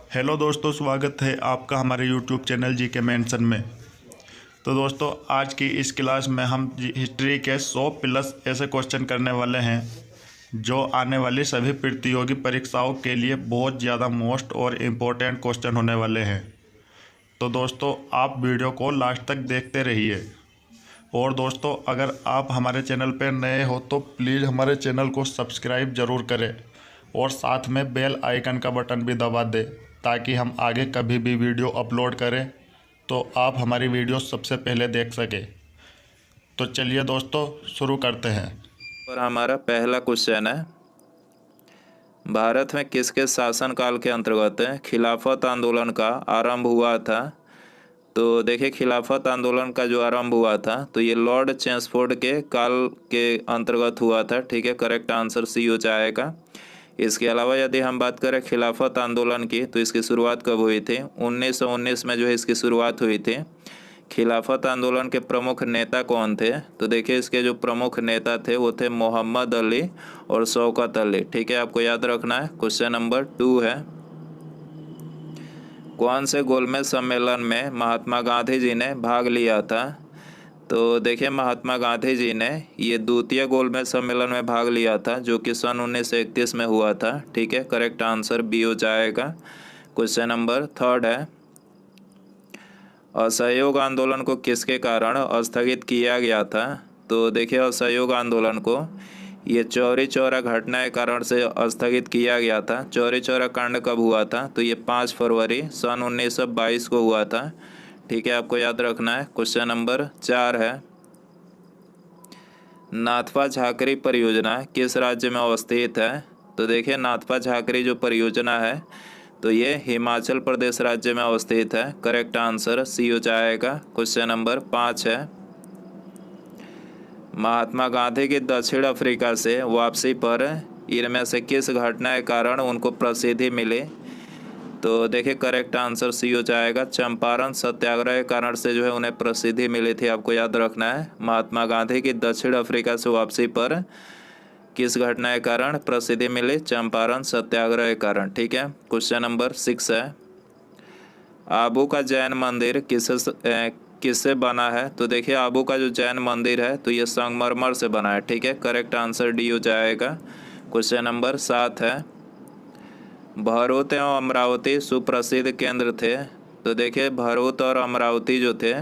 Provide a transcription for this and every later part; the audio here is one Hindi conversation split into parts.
हेलो दोस्तों, स्वागत है आपका हमारे यूट्यूब चैनल जी के मेंशन में। तो दोस्तों, आज की इस क्लास में हम हिस्ट्री के 100 प्लस ऐसे क्वेश्चन करने वाले हैं जो आने वाली सभी प्रतियोगी परीक्षाओं के लिए बहुत ज़्यादा मोस्ट और इम्पोर्टेंट क्वेश्चन होने वाले हैं। तो दोस्तों, आप वीडियो को लास्ट तक देखते रहिए। और दोस्तों, अगर आप हमारे चैनल पर नए हो तो प्लीज़ हमारे चैनल को सब्सक्राइब ज़रूर करें और साथ में बेल आइकन का बटन भी दबा दें ताकि हम आगे कभी भी वीडियो अपलोड करें तो आप हमारी वीडियो सबसे पहले देख सकें। तो चलिए दोस्तों, शुरू करते हैं। और हमारा पहला क्वेश्चन है, भारत में किसके शासनकाल के अंतर्गत खिलाफत आंदोलन का आरंभ हुआ था। तो देखिए, खिलाफत आंदोलन का जो आरंभ हुआ था तो ये लॉर्ड चेम्सफोर्ड के काल के अंतर्गत हुआ था। ठीक है, करेक्ट आंसर सी हो जाएगा। इसके अलावा यदि हम बात करें खिलाफत आंदोलन की तो इसकी शुरुआत कब हुई थी? 1919 में जो है इसकी शुरुआत हुई थी। खिलाफत आंदोलन के प्रमुख नेता कौन थे? तो देखिए, इसके जो प्रमुख नेता थे वो थे मोहम्मद अली और शौकत अली। ठीक है, आपको याद रखना है। क्वेश्चन नंबर 2 है, कौन से गोलमेज सम्मेलन में महात्मा गांधी जी ने भाग लिया था? तो देखिए, महात्मा गांधी जी ने ये द्वितीय गोलमेज सम्मेलन में भाग लिया था जो कि सन 1931 में हुआ था। ठीक है, करेक्ट आंसर बी हो जाएगा। क्वेश्चन नंबर 3 है, असहयोग आंदोलन को किसके कारण स्थगित किया गया था? तो देखिए, असहयोग आंदोलन को ये चौरी चौरा घटना के कारण से स्थगित किया गया था। चौरी चौरा कांड कब हुआ था? तो ये 5 फरवरी सन 1922 को हुआ था। ठीक है, आपको याद रखना है। क्वेश्चन नंबर 4 है, नाथपा झाकरी परियोजना किस राज्य में अवस्थित है? तो देखिए, नाथपा झाकरी जो परियोजना है तो ये हिमाचल प्रदेश राज्य में अवस्थित है। करेक्ट आंसर सी हो जाएगा। क्वेश्चन नंबर 5 है, महात्मा गांधी की दक्षिण अफ्रीका से वापसी पर इनमें से किस घटना के कारण उनको प्रसिद्धि मिली? तो देखिए, करेक्ट आंसर सी हो जाएगा। चंपारण सत्याग्रह के कारण से जो है उन्हें प्रसिद्धि मिली थी। आपको याद रखना है, महात्मा गांधी की दक्षिण अफ्रीका से वापसी पर किस घटना के कारण प्रसिद्धि मिली? चंपारण सत्याग्रह के कारण। ठीक है, क्वेश्चन नंबर 6 है, आबू का जैन मंदिर किससे बना है? तो देखिए, आबू का जो जैन मंदिर है तो ये संगमरमर से बना है। ठीक है, करेक्ट आंसर डी हो जाएगा। क्वेश्चन नंबर 7 है, भरूच एवं अमरावती सुप्रसिद्ध केंद्र थे। तो देखिए, भरूच और अमरावती जो थे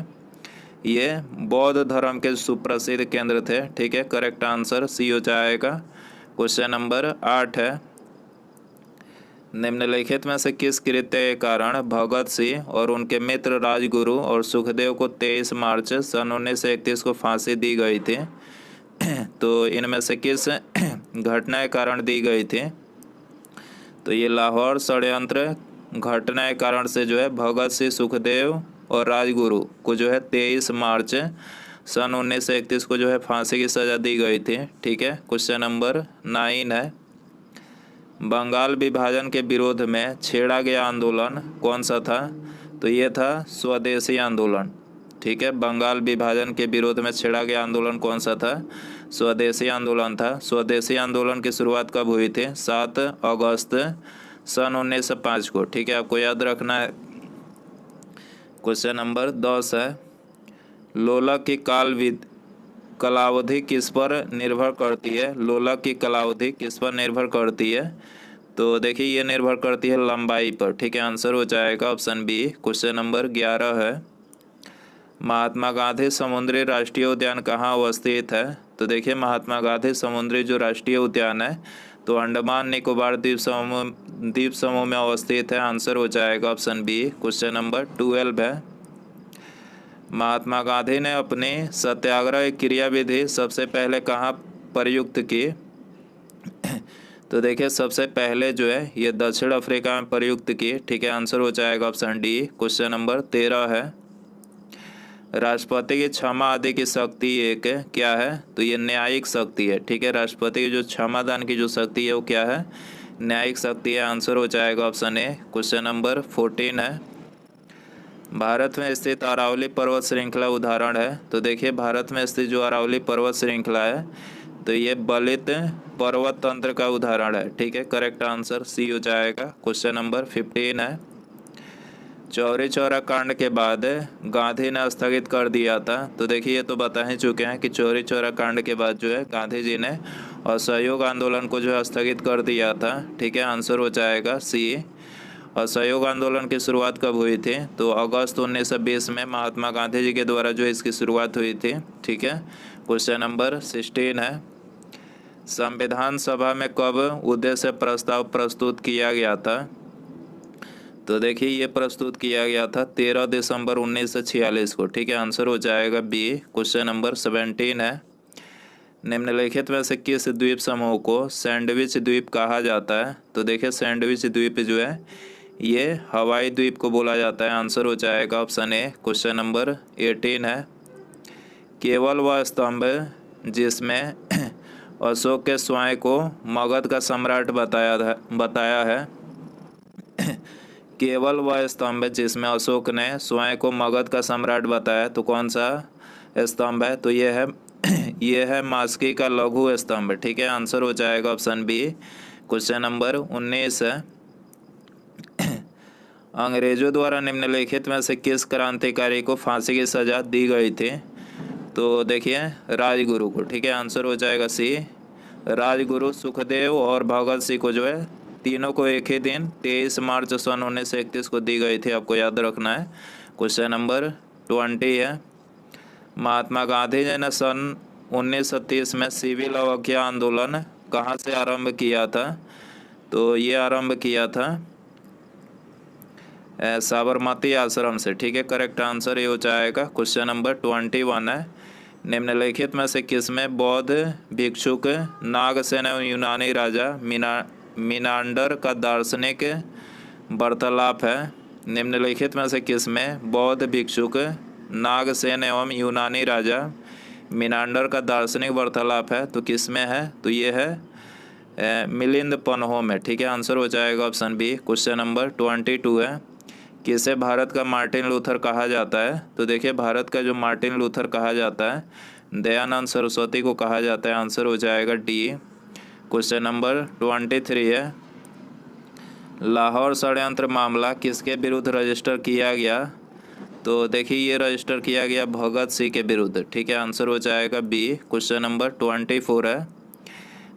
ये बौद्ध धर्म के सुप्रसिद्ध केंद्र थे। ठीक है, करेक्ट आंसर सी हो जाएगा। क्वेश्चन नंबर 8 है, निम्नलिखित में से किस कृत्य के कारण भगत सिंह और उनके मित्र राजगुरु और सुखदेव को 23 मार्च सन 1931 को फांसी दी गई थी? तो इनमें से किस घटना के कारण दी गई थी? तो ये लाहौर षड्यंत्र घटना के कारण से जो है भगत सिंह, सुखदेव और राजगुरु को जो है 23 मार्च सन 1931 को जो है फांसी की सज़ा दी गई थी। ठीक है, क्वेश्चन नंबर 9 है, बंगाल विभाजन के विरोध में छेड़ा गया आंदोलन कौन सा था? तो ये था स्वदेशी आंदोलन। ठीक है, बंगाल विभाजन के विरोध में छेड़ा गया आंदोलन कौन सा था? स्वदेशी आंदोलन था। स्वदेशी आंदोलन की शुरुआत कब हुई थी? 7 अगस्त सन 1905 को। ठीक है, आपको याद रखना है। क्वेश्चन नंबर 10 है, लोलक की कालावधि किस पर निर्भर करती है? लोलक की कालावधि किस पर निर्भर करती है? तो देखिए, ये निर्भर करती है लंबाई पर। ठीक है, आंसर हो जाएगा ऑप्शन बी। क्वेश्चन नंबर 11 है, महात्मा गांधी समुद्री राष्ट्रीय उद्यान कहाँ अवस्थित है? तो देखिए, महात्मा गांधी समुद्री जो राष्ट्रीय उद्यान है तो अंडमान निकोबार द्वीप समूह में अवस्थित है। आंसर हो जाएगा ऑप्शन बी। क्वेश्चन नंबर 12 है, महात्मा गांधी ने अपनी सत्याग्रह क्रियाविधि सबसे पहले कहाँ प्रयुक्त की? तो देखिए, सबसे पहले जो है ये दक्षिण अफ्रीका में प्रयुक्त की। ठीक है, आंसर हो जाएगा ऑप्शन डी। क्वेश्चन नंबर 13 है, राष्ट्रपति की क्षमा आदि की शक्ति एक क्या है? तो ये न्यायिक शक्ति है। ठीक है, राष्ट्रपति की जो क्षमा दान की जो शक्ति है वो क्या है? न्यायिक शक्ति है। आंसर हो जाएगा ऑप्शन ए। क्वेश्चन नंबर 14 है, भारत में स्थित अरावली पर्वत श्रृंखला उदाहरण है। तो देखिए, भारत में स्थित जो अरावली पर्वत श्रृंखला है तो ये बलित पर्वत तंत्र का उदाहरण है। ठीक है, करेक्ट आंसर सी हो जाएगा। क्वेश्चन नंबर 15 है, चौरी चौरा कांड के बाद गांधी ने स्थगित कर दिया था। तो देखिए ये तो बता ही चुके हैं कि चौरी चौरा कांड के बाद जो है गांधी जी ने असहयोग आंदोलन को जो है स्थगित कर दिया था। ठीक है, आंसर हो जाएगा सी। असहयोग आंदोलन की शुरुआत कब हुई थी? तो अगस्त 1920 में महात्मा गांधी जी के द्वारा जो इसकी शुरुआत हुई थी। ठीक है, क्वेश्चन नंबर 16 है, संविधान सभा में कब उद्देश्य प्रस्ताव प्रस्तुत किया गया था? तो देखिए ये प्रस्तुत किया गया था 13 दिसंबर 1946 को। ठीक है, आंसर हो जाएगा बी। क्वेश्चन नंबर 17 है, निम्नलिखित में से किस द्वीप समूह को सैंडविच द्वीप कहा जाता है? तो देखिए सैंडविच द्वीप जो है ये हवाई द्वीप को बोला जाता है। आंसर हो जाएगा ऑप्शन ए। क्वेश्चन नंबर 18 है, केवल वह स्तंभ जिसमें अशोक के स्वयं को मगध का सम्राट बताया है केवल वह स्तंभ जिसमें अशोक ने स्वयं को मगध का सम्राट बताया, तो कौन सा स्तंभ है? तो ये है मास्की का लघु स्तंभ। ठीक है, आंसर हो जाएगा ऑप्शन बी। क्वेश्चन नंबर 19 है, अंग्रेजों द्वारा निम्नलिखित में से किस क्रांतिकारी को फांसी की सजा दी गई थी? तो देखिए राजगुरु को। ठीक है, आंसर हो जाएगा सी। राजगुरु, सुखदेव और भगत सिंह को जो है तीनों को एक ही दिन 23 मार्च सन 1931 को दी गई थी, आपको याद रखना है। क्वेश्चन नंबर 20 है, महात्मा गांधी जी ने सन 1930 में सिविल अवज्ञा आंदोलन कहाँ से आरंभ किया था? तो ये आरंभ किया था साबरमती आश्रम से। ठीक है, करेक्ट आंसर ये हो जाएगा। क्वेश्चन नंबर 21 है, निम्नलिखित में से किसमें बौद्ध भिक्षुक नागसेन एवं यूनानी राजा मिनांडर का दार्शनिक वार्तालाप है? निम्नलिखित में से किसमें बौद्ध भिक्षुक नागसेन एवं यूनानी राजा मिनांडर का दार्शनिक वार्तालाप है? तो किसमें है? तो ये है मिलिंद पन्हो में। ठीक है, आंसर हो जाएगा ऑप्शन बी। क्वेश्चन नंबर 22 है, किसे भारत का मार्टिन लूथर कहा जाता है? तो देखिए भारत का जो मार्टिन लूथर कहा जाता है दयानंद सरस्वती को कहा जाता है। आंसर हो जाएगा डी। क्वेश्चन नंबर 23 है, लाहौर षड्यंत्र मामला किसके विरुद्ध रजिस्टर किया गया? तो देखिए ये रजिस्टर किया गया भगत सिंह के विरुद्ध। ठीक है, आंसर हो जाएगा बी। क्वेश्चन नंबर 24 है,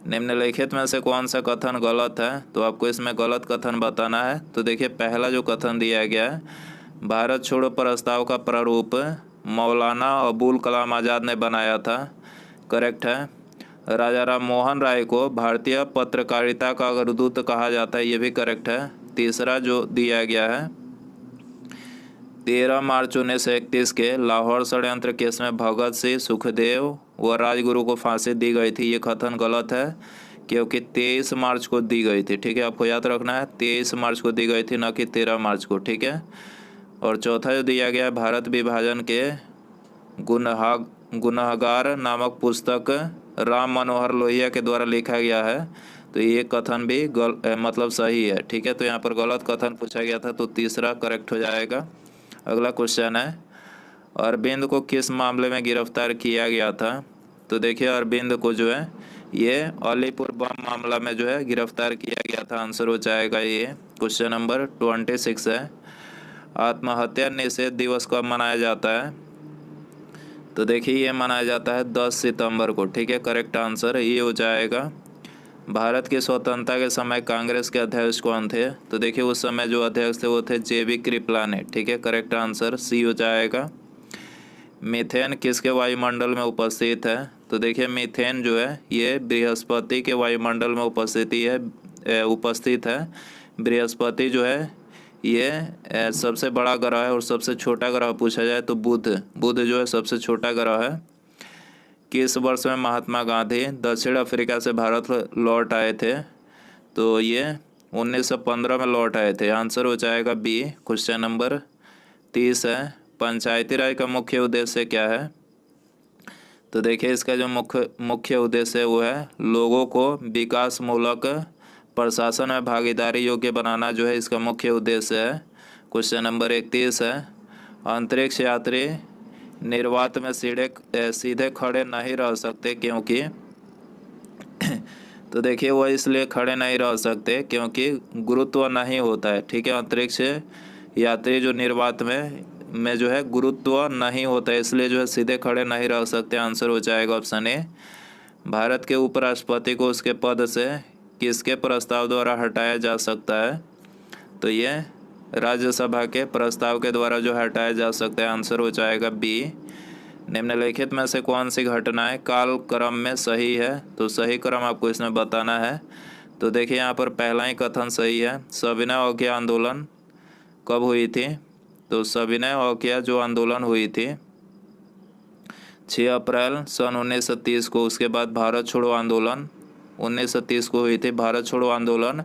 निम्नलिखित में से कौन सा कथन गलत है? तो आपको इसमें गलत कथन बताना है। तो देखिए पहला जो कथन दिया गया है, भारत छोड़ो प्रस्ताव का प्रारूप मौलाना अबुल कलाम आज़ाद ने बनाया था, करेक्ट है। राजा राम मोहन राय को भारतीय पत्रकारिता का अग्रदूत कहा जाता है, ये भी करेक्ट है। तीसरा जो दिया गया है, 13 मार्च 1931 के लाहौर षड्यंत्र केस में भगत सिंह, सुखदेव व राजगुरु को फांसी दी गई थी, ये कथन गलत है क्योंकि 23 मार्च को दी गई थी। ठीक है, आपको याद रखना है 23 मार्च को दी गई थी, न कि 13 मार्च को। ठीक है, और चौथा जो दिया गया भारत विभाजन के गुनहगार नामक पुस्तक राम मनोहर लोहिया के द्वारा लिखा गया है, तो ये कथन भी मतलब सही है। ठीक है, तो यहाँ पर गलत कथन पूछा गया था, तो तीसरा करेक्ट हो जाएगा। अगला क्वेश्चन है, अरविंद को किस मामले में गिरफ्तार किया गया था? तो देखिए अरविंद को जो है ये अलीपुर बम मामला में जो है गिरफ्तार किया गया था। आंसर हो जाएगा ये। क्वेश्चन नंबर 26 है, आत्महत्या निषेध दिवस कब मनाया जाता है? तो देखिए ये मनाया जाता है 10 सितंबर को। ठीक है, करेक्ट आंसर ये हो जाएगा। भारत की स्वतंत्रता के समय कांग्रेस के अध्यक्ष कौन थे? तो देखिए उस समय जो अध्यक्ष थे वो थे JB कृपलानी। ठीक है, करेक्ट आंसर सी हो जाएगा। मीथेन किसके वायुमंडल में उपस्थित है? तो देखिए मीथेन जो है ये बृहस्पति के वायुमंडल में उपस्थित है। बृहस्पति जो है ये सबसे बड़ा ग्रह है, और सबसे छोटा ग्रह पूछा जाए तो बुध जो है सबसे छोटा ग्रह है। किस वर्ष में महात्मा गांधी दक्षिण अफ्रीका से भारत लौट आए थे? तो ये 1915 में लौट आए थे। आंसर हो जाएगा बी। क्वेश्चन नंबर 30 है, पंचायती राज का मुख्य उद्देश्य क्या है? तो देखिए इसका जो मुख्य उद्देश्य है वो है लोगों को विकासमूलक प्रशासन में भागीदारी योग्य बनाना, जो है इसका मुख्य उद्देश्य है। क्वेश्चन नंबर 31 है, अंतरिक्ष यात्री निर्वात में सीधे खड़े नहीं रह सकते क्योंकि तो देखिए वो इसलिए खड़े नहीं रह सकते क्योंकि गुरुत्व नहीं होता है। ठीक है, अंतरिक्ष यात्री जो निर्वात में जो है गुरुत्व नहीं होता है, इसलिए जो है सीधे खड़े नहीं रह सकते। आंसर हो जाएगा ऑप्शन ए। भारत के उपराष्ट्रपति को उसके पद से किसके प्रस्ताव द्वारा हटाया जा सकता है? तो ये राज्यसभा के प्रस्ताव के द्वारा जो हटाया जा सकता है। आंसर हो जाएगा बी। निम्नलिखित में से कौन सी घटनाएं काल क्रम में सही है? तो सही क्रम आपको इसमें बताना है। तो देखिए यहाँ पर पहला ही कथन सही है। सविनय अवज्ञा आंदोलन कब हुई थी? तो सविनय अवज्ञा जो आंदोलन हुई थी 6 अप्रैल सन 1930 को। उसके बाद भारत छोड़ो आंदोलन 1930 को हुई थी। भारत छोड़ो आंदोलन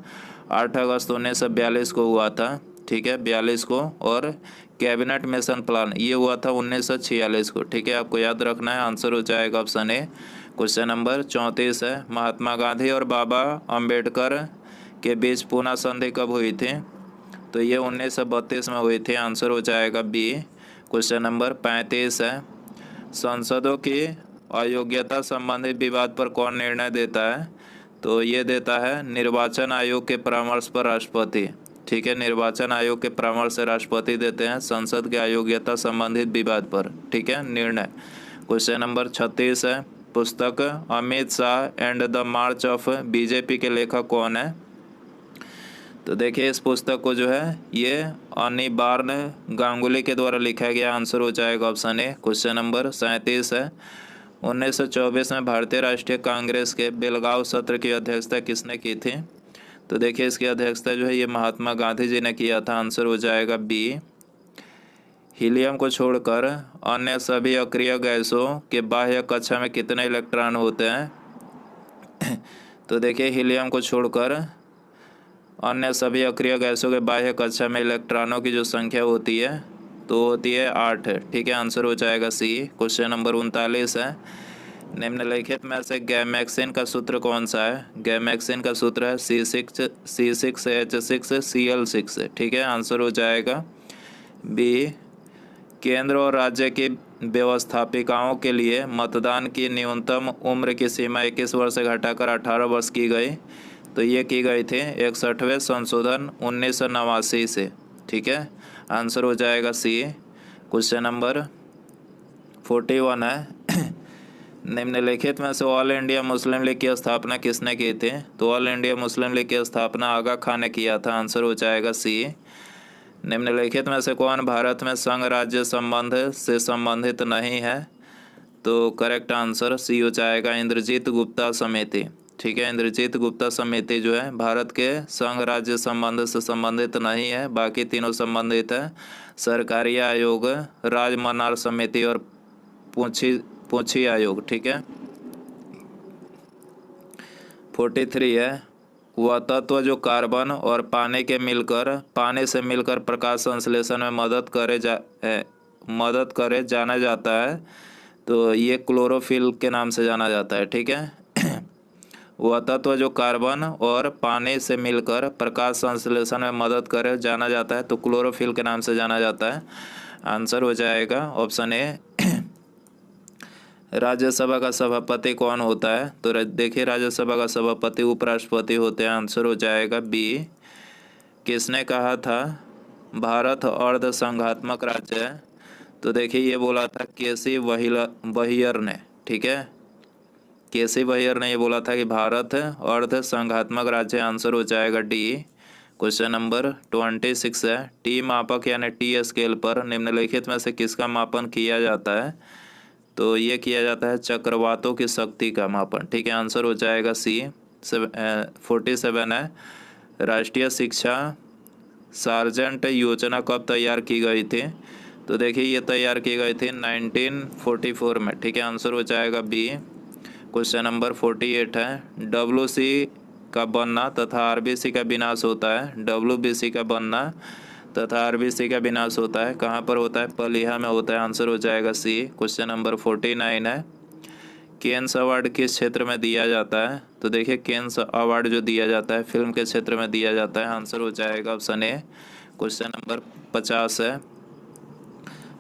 8 अगस्त 1942 को हुआ था, ठीक है, 42 को। और कैबिनेट मिशन प्लान ये हुआ था 1946 को, ठीक है, आपको याद रखना है। आंसर हो जाएगा ऑप्शन ए। क्वेश्चन नंबर 34 है। महात्मा गांधी और बाबा अंबेडकर के बीच पूना संधि कब हुई थी? तो ये 1932 में हुई थी। आंसर हो जाएगा बी। क्वेश्चन नंबर 35 है। सांसदों की अयोग्यता संबंधित विवाद पर कौन निर्णय देता है? तो ये देता है निर्वाचन आयोग के परामर्श पर राष्ट्रपति, ठीक है, निर्वाचन आयोग के परामर्श से राष्ट्रपति देते हैं संसद के अयोग्यता संबंधित विवाद पर, ठीक है, निर्णय। क्वेश्चन नंबर 36 है। पुस्तक Amit Shah and the March of BJP के लेखक कौन है? तो देखिए इस पुस्तक को जो है ये अनिबार्न गांगुली के द्वारा लिखा गया। आंसर हो जाएगा ऑप्शन ए। क्वेश्चन नंबर 37 है। 1924 में भारतीय राष्ट्रीय कांग्रेस के बेलगांव सत्र की अध्यक्षता किसने की थी? तो देखिए इसकी अध्यक्षता जो है ये महात्मा गांधी जी ने किया था। आंसर हो जाएगा बी। हीलियम को छोड़कर अन्य सभी अक्रिय गैसों के बाह्य कक्षा में कितने इलेक्ट्रॉन होते हैं? तो देखिए हीलियम को छोड़कर अन्य सभी अक्रिय गैसों के बाह्य कक्षा में इलेक्ट्रॉनों की जो संख्या होती है तो होती है 8, ठीक है, आंसर हो जाएगा सी। क्वेश्चन नंबर 39 है। निम्नलिखित में से गैमेक्सिन का सूत्र कौन सा है? गैमेक्सिन का सूत्र है C6H6Cl6, ठीक है, आंसर हो जाएगा बी। केंद्र और राज्य की व्यवस्थापिकाओं के लिए मतदान की न्यूनतम उम्र की सीमा 21 वर्ष से घटाकर 18 वर्ष की गई। तो ये की गई थी 61वें संशोधन 1989 से, ठीक है, आंसर हो जाएगा सी। क्वेश्चन नंबर 41 है। निम्नलिखित में से ऑल इंडिया मुस्लिम लीग की स्थापना किसने की थी? तो ऑल इंडिया मुस्लिम लीग की स्थापना आगा खान ने किया था। आंसर हो जाएगा सी। निम्नलिखित में से कौन भारत में संघ राज्य संबंध से संबंधित नहीं है? तो करेक्ट आंसर सी हो जाएगा इंद्रजीत गुप्ता समिति, ठीक है, इंद्रजीत गुप्ता समिति जो है भारत के संघ राज्य संबंध से संबंधित नहीं है, बाकी तीनों संबंधित है। सरकारी आयोग, राज मनार समिति और पूंछी आयोग, ठीक है। 43 है। वह तत्व जो कार्बन और पानी से मिलकर प्रकाश संश्लेषण में मदद करे जाना जाता है, तो ये क्लोरोफिल के नाम से जाना जाता है, ठीक है। वह तत्व जो कार्बन और पानी से मिलकर प्रकाश संश्लेषण में मदद करे जाना जाता है, तो क्लोरोफिल के नाम से जाना जाता है। आंसर हो जाएगा ऑप्शन ए। राज्यसभा का सभापति कौन होता है? तो देखिए राज्यसभा का सभापति उपराष्ट्रपति होते हैं। आंसर हो जाएगा बी। किसने कहा था भारत अर्ध संघात्मक राज्य है? तो देखिए ये बोला था केसी वहियर ने, ठीक है, केसी वहियर ने ये बोला था कि भारत अर्ध संघात्मक राज्य। आंसर हो जाएगा डी। क्वेश्चन नंबर 26 है। टी मापक यानी टी स्केल पर निम्नलिखित में से किसका मापन किया जाता है? तो ये किया जाता है चक्रवातों की शक्ति का मापन, ठीक है, आंसर हो जाएगा सी। 47 है। राष्ट्रीय शिक्षा सार्जेंट योजना कब तैयार की गई थी? तो देखिए ये तैयार की गई थी 1944 में, ठीक है, आंसर हो जाएगा बी। क्वेश्चन नंबर 48 है। WC का बनना तथा RBC का विनाश होता है। WBC का बनना तथा RBC का विनाश होता है, कहाँ पर होता है? पलिहा में होता है। आंसर हो जाएगा सी। क्वेश्चन नंबर 49 है। केन्स अवार्ड किस क्षेत्र में दिया जाता है? तो देखिए केन्स अवार्ड जो दिया जाता है फिल्म के क्षेत्र में दिया जाता है। आंसर हो जाएगा ऑप्शन ए। क्वेश्चन नंबर 50 है।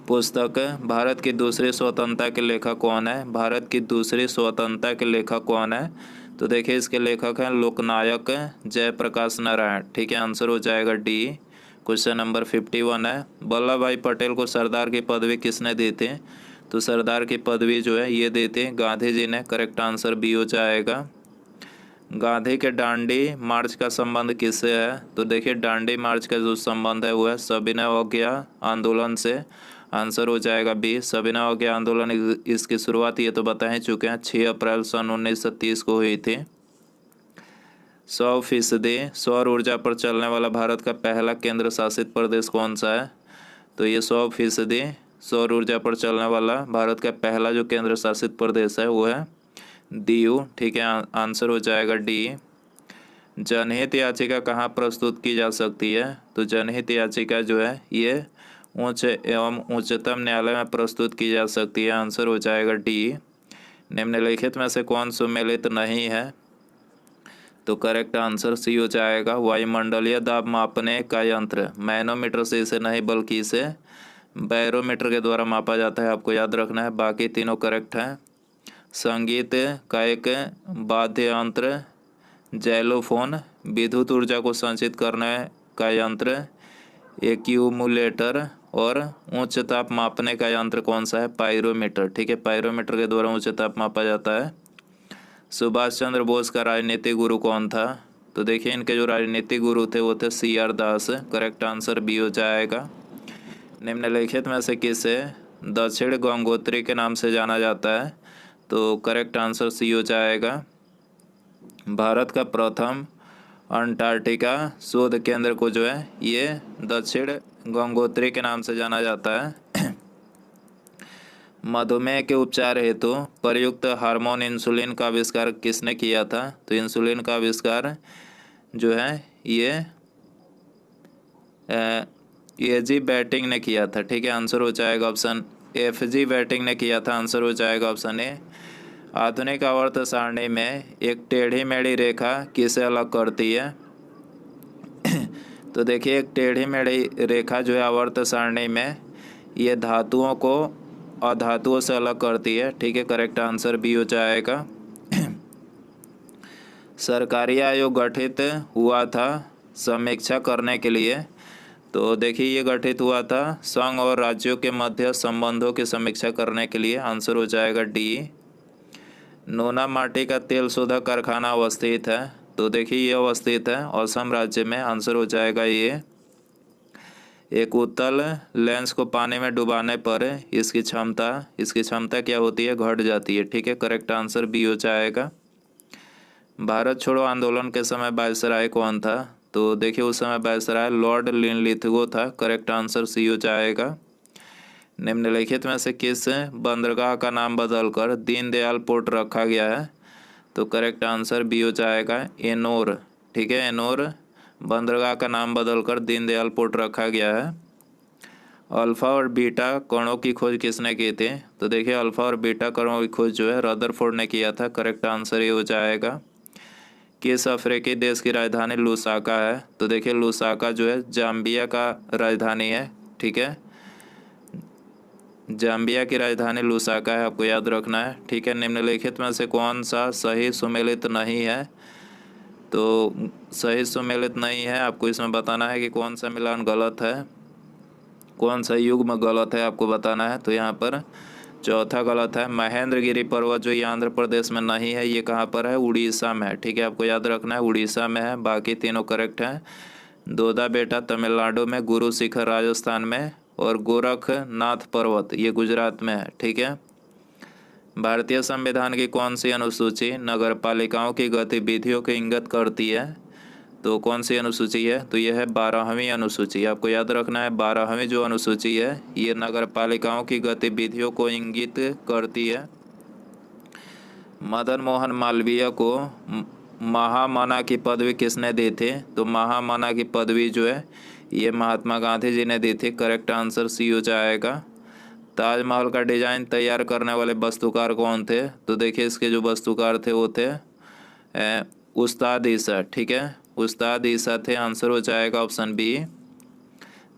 पुस्तक भारत की दूसरी स्वतंत्रता के लेखक कौन है? भारत की दूसरी स्वतंत्रता के लेखक कौन है? तो देखिए इसके लेखक हैं लोकनायक जयप्रकाश नारायण, ठीक है, आंसर हो जाएगा डी। क्वेश्चन नंबर 51 है, वल्लभ भाई पटेल को सरदार की पदवी किसने दी थी? तो सरदार की पदवी जो है ये दी थी गांधी जी ने। करेक्ट आंसर बी हो जाएगा। गांधी के दांडी मार्च का संबंध किससे है? तो देखिए दांडी मार्च का जो संबंध है वो है सविनय अवज्ञा आंदोलन से। आंसर हो जाएगा बी, सविनय अवज्ञा आंदोलन। इसकी शुरुआत ये तो बता ही चुके हैं 6 अप्रैल सन 1930 को हुई थी। 100% सौर ऊर्जा पर चलने वाला भारत का पहला केंद्र शासित प्रदेश कौन सा है? तो ये 100% सौर ऊर्जा पर चलने वाला भारत का पहला जो केंद्र शासित प्रदेश है वो है दीव। ठीक है, आंसर हो जाएगा डी। जनहित याचिका कहाँ प्रस्तुत की जा सकती है? तो जनहित याचिका जो है ये उच्च एवं उच्चतम न्यायालय में प्रस्तुत की जा सकती है। आंसर हो जाएगा डी। निम्नलिखित में से कौन सुमेलित नहीं है? तो करेक्ट आंसर सी हो जाएगा। वायुमंडलीय दाब मापने का यंत्र मैनोमीटर से इसे नहीं बल्कि इसे बैरोमीटर के द्वारा मापा जाता है, आपको याद रखना है। बाकी तीनों करेक्ट हैं। संगीत का एक वाद्य यंत्र जैलोफोन, विद्युत ऊर्जा को संचित करने का यंत्र एक्यूमुलेटर, और उच्च ताप मापने का यंत्र कौन सा है? पायरोमीटर। ठीक है, पायरोमीटर के द्वारा उच्च ताप मापा जाता है। सुभाष चंद्र बोस का राजनीतिक गुरु कौन था? तो देखिए इनके जो राजनीतिक गुरु थे वो थे CR दास। करेक्ट आंसर बी हो जाएगा। निम्नलिखित में से किसे दक्षिण गंगोत्री के नाम से जाना जाता है? तो करेक्ट आंसर सी हो जाएगा। भारत का प्रथम अंटार्कटिका शोध केंद्र को जो है ये दक्षिण गंगोत्री के नाम से जाना जाता है। मधुमेह के उपचार हेतु प्रयुक्त हार्मोन इंसुलिन का आविष्कार किसने किया था? तो इंसुलिन का आविष्कार जो है ये AG बैटिंग ने किया था। ठीक है, आंसर हो जाएगा ऑप्शन FG बैटिंग ने किया था। आंसर हो जाएगा ऑप्शन ए। आधुनिक आवर्त सारणी में एक टेढ़ी मेढ़ी रेखा किसे अलग करती है? तो देखिए एक टेढ़ी मेढ़ी रेखा जो है आवर्त सारणी में ये धातुओं को अधातुओं से अलग करती है। ठीक है, करेक्ट आंसर बी हो जाएगा। सरकारी आयोग गठित हुआ था समीक्षा करने के लिए। तो देखिए ये गठित हुआ था संघ और राज्यों के मध्य संबंधों की समीक्षा करने के लिए। आंसर हो जाएगा डी। नोना माटी का तेल शोधक कारखाना अवस्थित है? तो देखिए ये अवस्थित है असम राज्य में। आंसर हो जाएगा ये। एक उत्तल लेंस को पानी में डुबाने पर इसकी क्षमता क्या होती है? घट जाती है। ठीक है, करेक्ट आंसर बी हो जाएगा। भारत छोड़ो आंदोलन के समय वायसराय कौन था? तो देखिए उस समय वायसराय लॉर्ड लिनलिथगो था। करेक्ट आंसर सी हो जाएगा। निम्नलिखित में से किस बंदरगाह का नाम बदलकर दीनदयाल पोर्ट रखा गया है? तो करेक्ट आंसर बी हो जाएगा एनोर। ठीक है, एनोर बंदरगाह का नाम बदलकर दीनदयाल पोर्ट रखा गया है। अल्फा और बीटा कणों की खोज किसने की थी? तो देखिए अल्फा और बीटा कणों की खोज जो है रदरफोर्ड ने किया था। करेक्ट आंसर ये हो जाएगा। किस अफ्रीकी देश की राजधानी लुसाका है? तो देखिए लुसाका जो है जाम्बिया का राजधानी है। ठीक है, जाम्बिया की राजधानी लुसाका है, आपको याद रखना है। ठीक है, निम्नलिखित में से कौन सा सही सुमेलित नहीं है? तो सही सुमेलित नहीं है, आपको इसमें बताना है कि कौन सा मिलान गलत है, कौन सा युग्म गलत है, आपको बताना है। तो यहाँ पर चौथा गलत है। महेंद्रगिरी पर्वत जो ये आंध्र प्रदेश में नहीं है, ये कहाँ पर है? उड़ीसा में है। ठीक है, आपको याद रखना है उड़ीसा में है। बाकी तीनों करेक्ट हैं। दोदा बेटा तमिलनाडु में, गुरु शिखर राजस्थान में, और गोरखनाथ पर्वत ये गुजरात में है। ठीक है, भारतीय संविधान की कौन सी अनुसूची नगरपालिकाओं की गतिविधियों को इंगित करती है? तो कौन सी अनुसूची है? तो यह है 12वीं अनुसूची। आपको याद रखना है 12वीं जो अनुसूची है ये नगरपालिकाओं की गतिविधियों को इंगित करती है। मदन मोहन मालवीय को महामना की पदवी किसने दी थी? तो महामना की पदवी जो है ये महात्मा गांधी जी ने दी थी। करेक्ट आंसर सी हो जाएगा। ताजमहल का डिजाइन तैयार करने वाले वास्तुकार कौन थे? तो देखिए इसके जो वास्तुकार थे वो थे उस्ताद ईसा। ठीक है, उस्ताद ईसा थे। आंसर हो जाएगा ऑप्शन बी।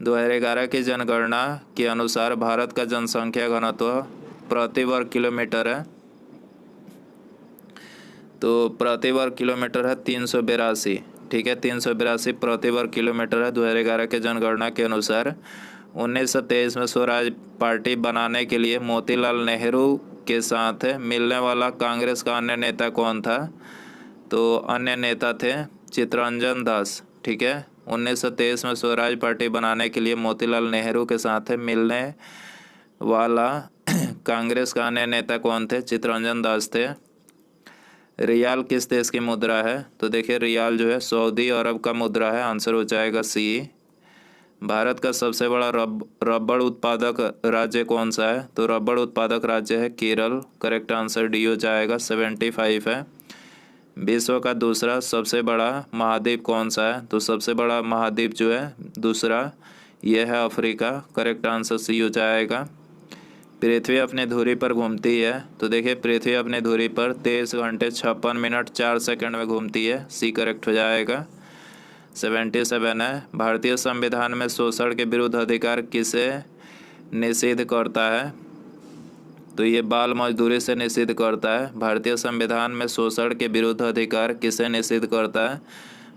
2011 की जनगणना के अनुसार भारत का जनसंख्या घनत्व प्रति वर्ग किलोमीटर है। तो प्रति वर्ग किलोमीटर है 382। ठीक है 382 प्रति वर्ग किलोमीटर है 2011 के जनगणना के अनुसार। 1923 में स्वराज पार्टी बनाने के लिए मोतीलाल नेहरू के साथ मिलने वाला कांग्रेस का अन्य नेता कौन था? तो अन्य नेता थे चित्तरंजन दास। ठीक है 1923 में स्वराज पार्टी बनाने के लिए मोतीलाल नेहरू के साथ मिलने वाला कांग्रेस का अन्य नेता कौन थे? चित्तरंजन दास थे। रियाल किस देश की मुद्रा है? तो देखिए रियाल जो है सऊदी अरब का मुद्रा है। आंसर हो जाएगा सी। भारत का सबसे बड़ा रबड़ उत्पादक राज्य कौन सा है? तो रबड़ उत्पादक राज्य है केरल। करेक्ट आंसर डी हो जाएगा 75 है। विश्व का दूसरा सबसे बड़ा महाद्वीप कौन सा है? तो सबसे बड़ा महाद्वीप जो है दूसरा यह है अफ्रीका। करेक्ट आंसर सी हो जाएगा। पृथ्वी अपनी धुरी पर घूमती है। तो देखिए पृथ्वी अपनी धुरी पर 23 घंटे 56 मिनट 4 सेकंड में घूमती है। सी करेक्ट हो जाएगा 77 है। भारतीय संविधान में शोषण के विरुद्ध अधिकार किसे निषिद्ध करता है? तो ये बाल मजदूरी से निषिद्ध करता है। भारतीय संविधान में शोषण के विरुद्ध अधिकार किसे निषिद्ध करता है?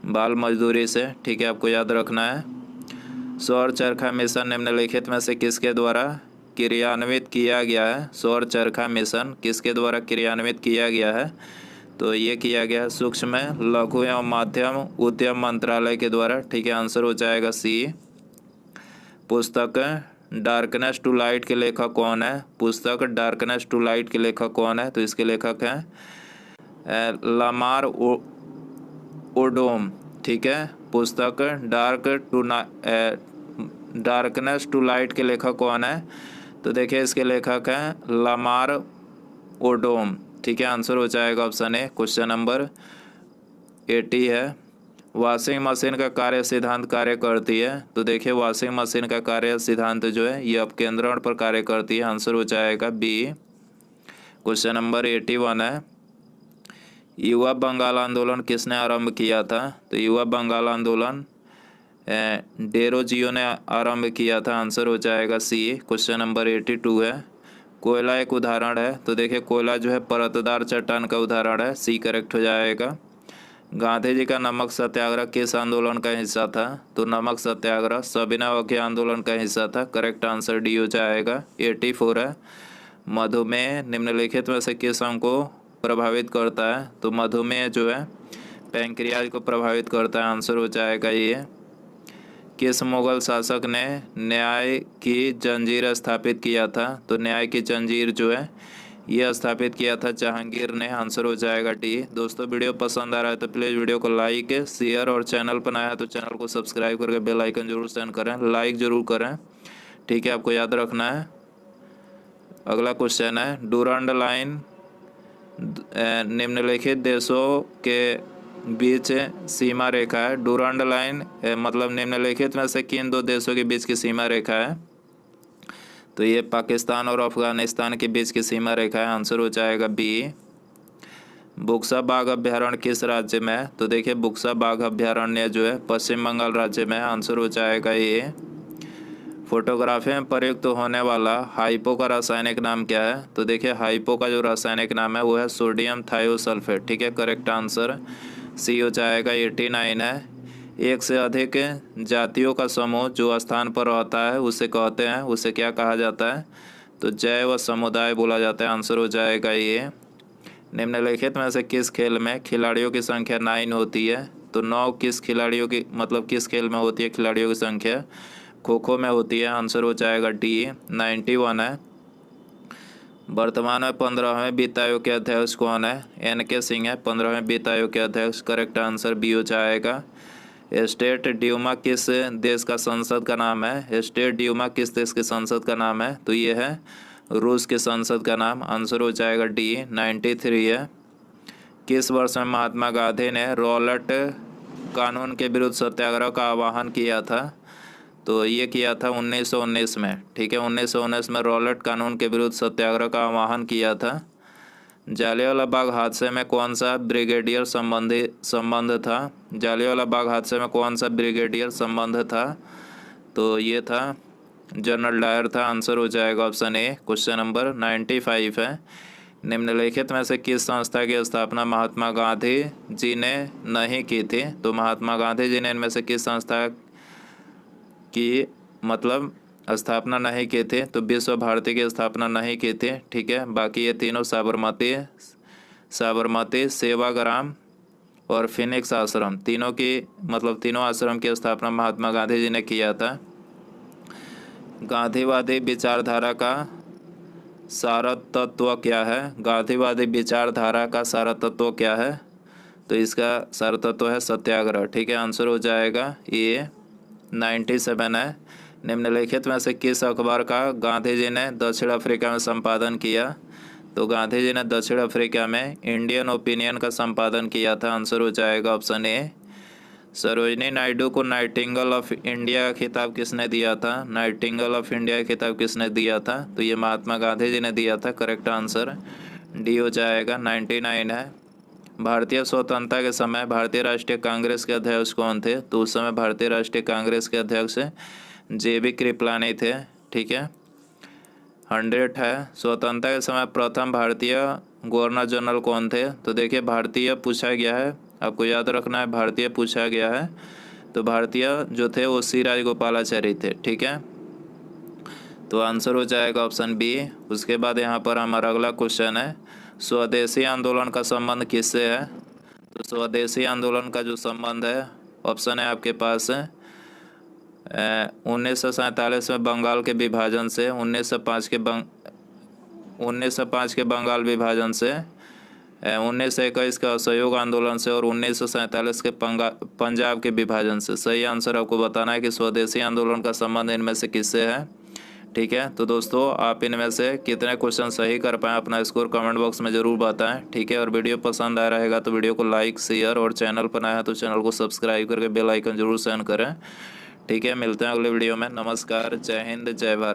बाल मजदूरी से। ठीक है आपको याद रखना है। सौर चरखा मिशन निम्नलिखित में से किसके द्वारा क्रियान्वित किया गया है? सौर चरखा मिशन किसके द्वारा क्रियान्वित किया गया है? तो ये किया गया है सूक्ष्म लघु एवं मध्यम उद्यम मंत्रालय के द्वारा। ठीक है आंसर हो जाएगा सी। पुस्तक डार्कनेस टू लाइट के लेखक कौन है? पुस्तक डार्कनेस टू लाइट के लेखक कौन है? तो इसके लेखक हैं लामार ओडोम। ठीक है पुस्तक डार्कनेस टू लाइट के लेखक कौन है? तो देखिए इसके लेखक हैं लामार ओडोम। ठीक है आंसर हो जाएगा ऑप्शन ए। क्वेश्चन नंबर 80 है। वॉशिंग मशीन का कार्य सिद्धांत कार्य करती है। तो देखिए वॉशिंग मशीन का कार्य सिद्धांत जो है ये अपकेंद्रण पर कार्य करती है। आंसर हो जाएगा बी। क्वेश्चन नंबर 81 है। युवा बंगाल आंदोलन किसने आरंभ किया था? तो युवा बंगाल आंदोलन डेरोजियो ने आरंभ किया था। आंसर हो जाएगा सी। क्वेश्चन नंबर 82 है। कोयला एक उदाहरण है। तो देखिए कोयला जो है परतदार चट्टान का उदाहरण है। सी करेक्ट हो जाएगा। गांधी जी का नमक सत्याग्रह किस आंदोलन का हिस्सा था? तो नमक सत्याग्रह सविनय आंदोलन का हिस्सा था। करेक्ट आंसर डी हो जाएगा। 84 है। मधुमेह निम्नलिखित में से किस अंग को प्रभावित करता है? तो मधुमेह जो है पैंक्रियाज को प्रभावित करता है। आंसर हो जाएगा ये। किस मुगल शासक ने न्याय की जंजीर स्थापित किया था? तो न्याय की जंजीर जो है ये स्थापित किया था जहांगीर ने। आंसर हो जाएगा डी। दोस्तों वीडियो पसंद आ रहा है तो प्लीज़ वीडियो को लाइक शेयर और चैनल पर नया है तो चैनल को सब्सक्राइब करके बेल आइकन जरूर सेंड करें, लाइक ज़रूर करें। ठीक है आपको याद रखना है। अगला क्वेश्चन है डुरांड लाइन निम्नलिखित देशों के बीच सीमा रेखा है। डुरांड लाइन मतलब निम्नलिखित में से किन दो देशों के बीच की सीमा रेखा है? तो ये पाकिस्तान और अफगानिस्तान के बीच की सीमा रेखा है। आंसर हो जाएगा बी। बुक्सा बाघ अभ्यारण्य किस राज्य में है? तो देखिए बुक्सा बाघ अभ्यारण्य जो है पश्चिम बंगाल राज्य में है। आंसर हो जाएगा ये। फोटोग्राफी में प्रयुक्त होने वाला हाइपो का रासायनिक नाम क्या है? तो देखिए हाइपो का जो रासायनिक नाम है वो है सोडियम थायोसल्फेट। ठीक है करेक्ट आंसर सी हो जाएगा। 89 है। एक से अधिक जातियों का समूह जो स्थान पर रहता है उसे कहते हैं, उसे क्या कहा जाता है? तो जैव समुदाय बोला जाता है। आंसर हो जाएगा ये। निम्नलिखित में से किस खेल में खिलाड़ियों की संख्या 9 होती है? तो 9 किस खिलाड़ियों की मतलब किस खेल में होती है खिलाड़ियों की संख्या? खो खो में होती है। आंसर हो जाएगा डी। 91 है। वर्तमान में 15वें वित्त आयोग के अध्यक्ष कौन है? NK सिंह है 15वें वित्त आयोग के अध्यक्ष। करेक्ट आंसर बी हो जाएगा। स्टेट ड्यूमा किस देश का संसद का नाम है? स्टेट ड्यूमा किस देश के संसद का नाम है? तो ये है रूस के संसद का नाम। आंसर हो जाएगा डी। 93 है। किस वर्ष में महात्मा गांधी ने रॉलेट कानून के विरुद्ध सत्याग्रह का आह्वान किया था? तो ये किया था 1919 में। ठीक है 1919 में रॉलेट कानून के विरुद्ध सत्याग्रह का आह्वान किया था। जालियांवाला बाग हादसे में कौन सा ब्रिगेडियर संबंध था? जालियांवाला बाग हादसे में कौन सा ब्रिगेडियर संबंध था? तो ये था जनरल डायर था। आंसर हो जाएगा ऑप्शन ए। क्वेश्चन नंबर 95 है। निम्नलिखित में से किस संस्था की स्थापना महात्मा गांधी जी ने नहीं की थी? तो महात्मा गांधी जी ने इनमें से किस संस्था की मतलब स्थापना नहीं की थी? तो विश्व भारती की स्थापना नहीं की थी। ठीक है, बाकी ये तीनों साबरमती, सेवाग्राम और फिनिक्स आश्रम, तीनों की मतलब तीनों आश्रम की स्थापना महात्मा गांधी जी ने किया था। गांधीवादी विचारधारा का सारा तत्व क्या है? गांधीवादी विचारधारा का सारा तत्व क्या है? तो इसका सारा तत्व है सत्याग्रह। ठीक है, आंसर हो जाएगा ये 97 है। निम्नलिखित में से किस अखबार का गांधी जी ने दक्षिण अफ्रीका में संपादन किया? तो गांधी जी ने दक्षिण अफ्रीका में इंडियन ओपिनियन का संपादन किया था। आंसर हो जाएगा ऑप्शन ए। सरोजिनी नायडू को नाइटिंगेल ऑफ इंडिया का खिताब किसने दिया था? नाइटिंगेल ऑफ इंडिया का खिताब किसने दिया था? तो ये महात्मा गांधी जी ने दिया था। करेक्ट आंसर डी हो जाएगा। 99 है। भारतीय स्वतंत्रता के समय भारतीय राष्ट्रीय कांग्रेस के अध्यक्ष कौन थे? तो उस समय भारतीय राष्ट्रीय कांग्रेस के अध्यक्ष JB कृपलानी थे। ठीक है, 100 है। स्वतंत्रता के समय प्रथम भारतीय गवर्नर जनरल कौन थे? तो देखिए, भारतीय पूछा गया है, आपको याद रखना है, भारतीय पूछा गया है। तो भारतीय जो थे वो C राजगोपालाचारी थे। ठीक है, तो आंसर हो जाएगा ऑप्शन बी। उसके बाद यहाँ पर हमारा अगला क्वेश्चन है, स्वदेशी आंदोलन का संबंध किससे है? तो स्वदेशी आंदोलन का जो संबंध है, ऑप्शन है आपके पास 1947 में बंगाल के विभाजन से, 1905 के बंगाल विभाजन से, 1921 के असहयोग आंदोलन से और 1947 के पंजाब के विभाजन से। सही आंसर आपको बताना है कि स्वदेशी आंदोलन का संबंध इनमें से किससे है। ठीक है, तो दोस्तों आप इनमें से कितने क्वेश्चन सही कर पाएँ अपना स्कोर कमेंट बॉक्स में ज़रूर बताएं। ठीक है, और वीडियो पसंद आया रहेगा तो वीडियो को लाइक, शेयर और चैनल पर नया है तो चैनल को सब्सक्राइब करके बेल आइकन जरूर सेंड करें। ठीक है, मिलते हैं अगले वीडियो में। नमस्कार, जय हिंद, जय भारत।